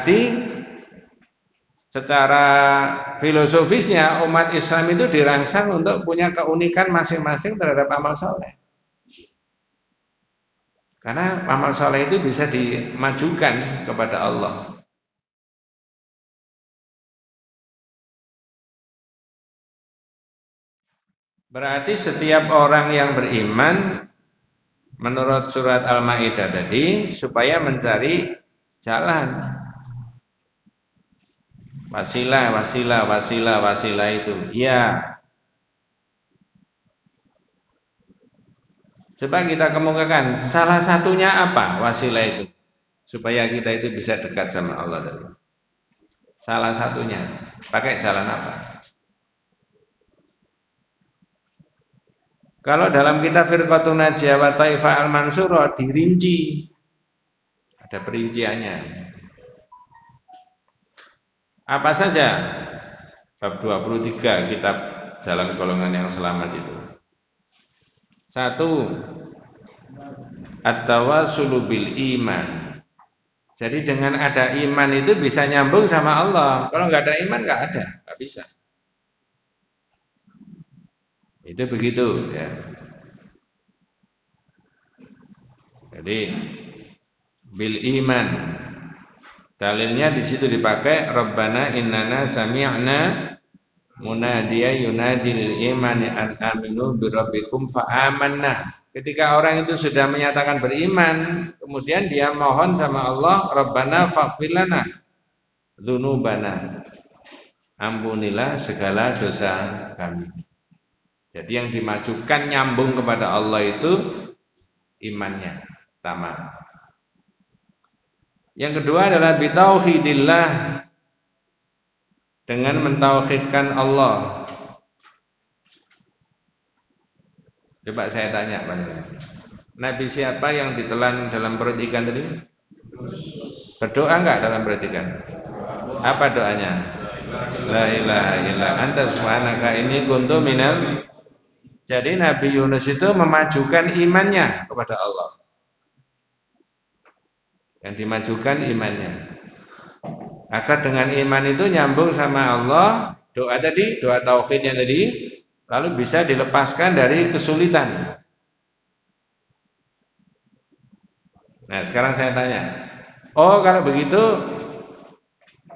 Berarti secara filosofisnya umat Islam itu dirangsang untuk punya keunikan masing-masing terhadap amal soleh. Karena amal soleh itu bisa dimajukan kepada Allah. Berarti setiap orang yang beriman menurut surat Al-Maidah tadi supaya mencari jalan wasilah itu. Ya. Coba kita kemukakan salah satunya apa wasilah itu supaya kita itu bisa dekat sama Allah tadi. Salah satunya pakai jalan apa? Kalau dalam kitab Firqatun Najiyah wa Taifah Al-Mansurah dirinci. Ada perinciannya. Apa saja? Bab 23 kitab Jalan Golongan yang Selamat itu. 1. At-tawasulu bil iman. Jadi dengan ada iman itu bisa nyambung sama Allah. Kalau nggak ada iman nggak ada, nggak bisa. Itu begitu ya. Jadi bil iman. Dalilnya di situ dipakai Rabbana innana sami'na munadiya yunadi lil imani an aminu bi rabbikum fa amanna. Ketika orang itu sudah menyatakan beriman, kemudian dia mohon sama Allah, Rabbana faghfir lana dzunubana. Ampunilah segala dosa kami. Jadi yang dimajukan nyambung kepada Allah itu imannya pertama. Yang kedua adalah bitauhidillah, dengan mentauhidkan Allah. Coba saya tanya Nabi siapa yang ditelan dalam perut ikan tadi? Berdoa enggak dalam perut ikan? Apa doanya? La ilaha illa anta subhanaka inni kuntu minal. Jadi Nabi Yunus itu memajukan imannya kepada Allah. Yang dimajukan imannya. Agar dengan iman itu nyambung sama Allah, doa tadi, doa tauhidnya tadi, lalu bisa dilepaskan dari kesulitan. Nah sekarang saya tanya, oh kalau begitu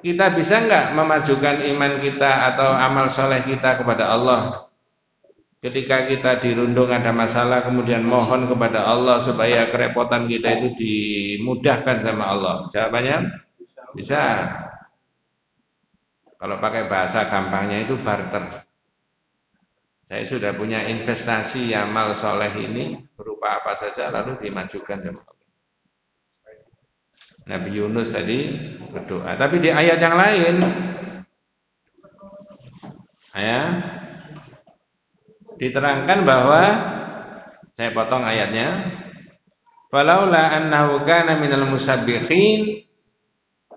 kita bisa nggak memajukan iman kita atau amal soleh kita kepada Allah? Ketika kita dirundung ada masalah kemudian mohon kepada Allah supaya kerepotan kita itu dimudahkan sama Allah. Jawabannya bisa. Kalau pakai bahasa gampangnya itu barter. Saya sudah punya investasi amal soleh ini berupa apa saja lalu dimajukan sama Allah. Nabi Yunus tadi berdoa. Tapi di ayat yang lain diterangkan bahwa saya potong ayatnya. Falaula annahu kana minal musabbihin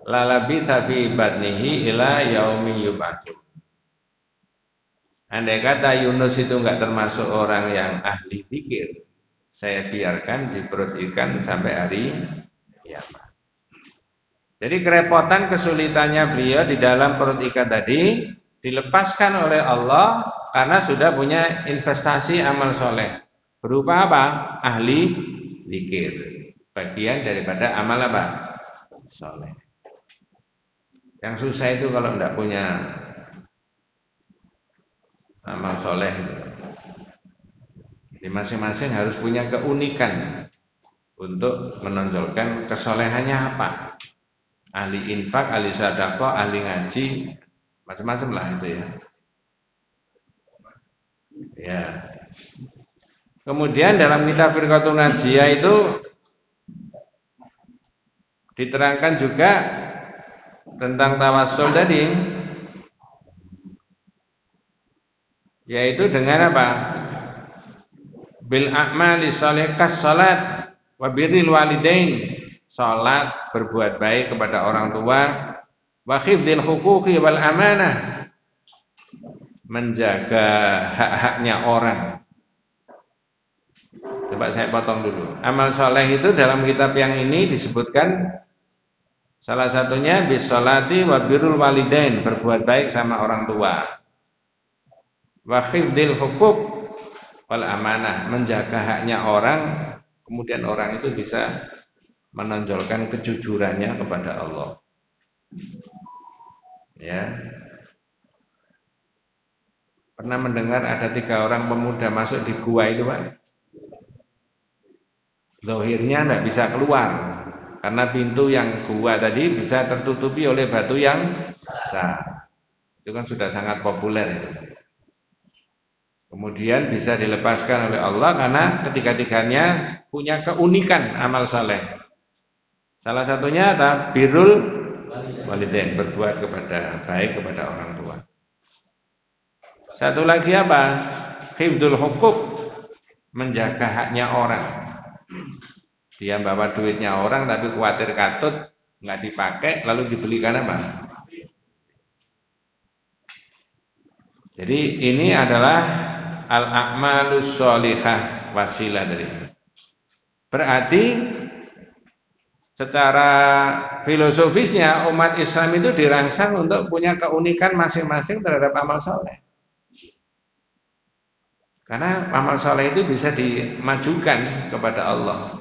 lalabitha fi batnihi ila yaumi yub'atsun. Andai kata Yunus itu enggak termasuk orang yang ahli zikir, saya biarkan di perut ikan sampai hari kiamat. Jadi kerepotan kesulitannya beliau di dalam perut ikan tadi dilepaskan oleh Allah karena sudah punya investasi amal soleh. Berupa apa? Ahli zikir. Bagian daripada amal apa? Soleh. Yang susah itu kalau tidak punya amal soleh. Jadi masing-masing harus punya keunikan untuk menonjolkan kesolehannya apa. Ahli infak, ahli sedekah, ahli ngaji, macam-macam lah itu ya. Ya. Kemudian dalam kitab Firqatun Najiyah itu diterangkan juga tentang tawassul tadi, yaitu dengan apa? Bil a'mali shalihah kas salat wa birril walidain. Salat, berbuat baik kepada orang tua, wa khifdil huquqi wal amanah, menjaga hak-haknya orang. Coba saya potong dulu. Amal soleh itu dalam kitab yang ini disebutkan Salah satunya bisolati wa birrul walidain, berbuat baik sama orang tua. Wa khifdil hukuk wal amanah, menjaga haknya orang, kemudian orang itu bisa menonjolkan kejujurannya kepada Allah. Ya. Pernah mendengar ada 3 orang pemuda masuk di gua itu, Pak? Zahirnya tidak bisa keluar karena pintu yang gua tadi bisa tertutupi oleh batu yang besar. Itu kan sudah sangat populer itu. Kemudian bisa dilepaskan oleh Allah karena ketiga-tiganya punya keunikan amal saleh. Salah satunya adalah birrul walidain, berbuat baik kepada orang tua. Satu lagi apa? Hifdzul hukuk, menjaga haknya orang. Dia bawa duitnya orang tapi khawatir katut, nggak dipakai, lalu dibelikan apa? Jadi ini adalah al-a'malus sholihah, wasilah dari. Berarti secara filosofisnya umat Islam itu dirangsang untuk punya keunikan masing-masing terhadap amal soleh. Karena amal soleh itu bisa dimajukan kepada Allah.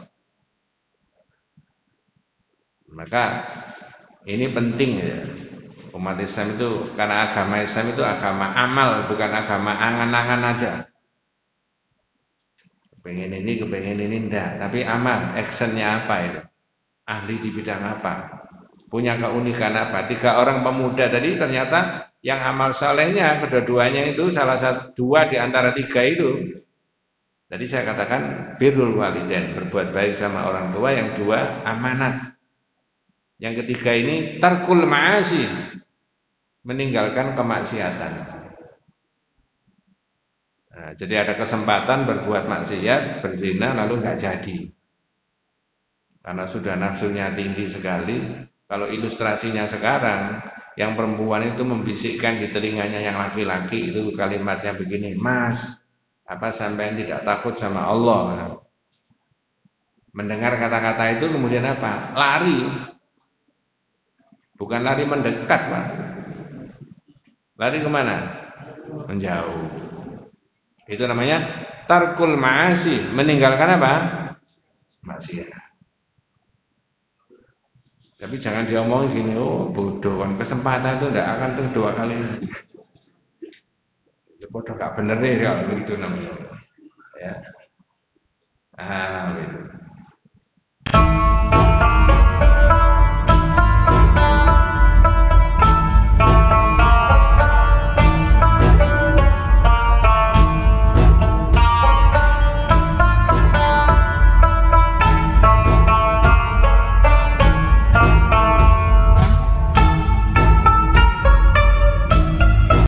Maka ini penting ya. Umat Islam itu, karena agama Islam itu agama amal, bukan agama angan-angan aja. Kepengen ini enggak, tapi amal, actionnya apa itu? Ahli di bidang apa? Punya keunikan apa? 3 orang pemuda tadi ternyata yang amal salehnya kedua-duanya itu salah satu 2 di antara 3 itu. Tadi saya katakan birrul walidain, berbuat baik sama orang tua, yang 2 amanat. Yang ketiga ini tarkul ma'asi, meninggalkan kemaksiatan. Nah, jadi ada kesempatan berbuat maksiat, berzina, lalu nggak jadi. Karena sudah nafsunya tinggi sekali. Kalau ilustrasinya sekarang, yang perempuan itu membisikkan di telinganya yang laki-laki itu kalimatnya begini, Mas, apa sampai tidak takut sama Allah? Mendengar kata-kata itu kemudian apa? Lari. Bukan lari mendekat, Pak. Lari kemana? Menjauh. Itu namanya tarkul ma'asi, meninggalkan apa? Maksiat. Tapi jangan diomongin gini, oh bodoh, kan kesempatan itu tidak akan tuh 2 kali. Ya bodoh gak bener nih kalau begitu namanya. Ya.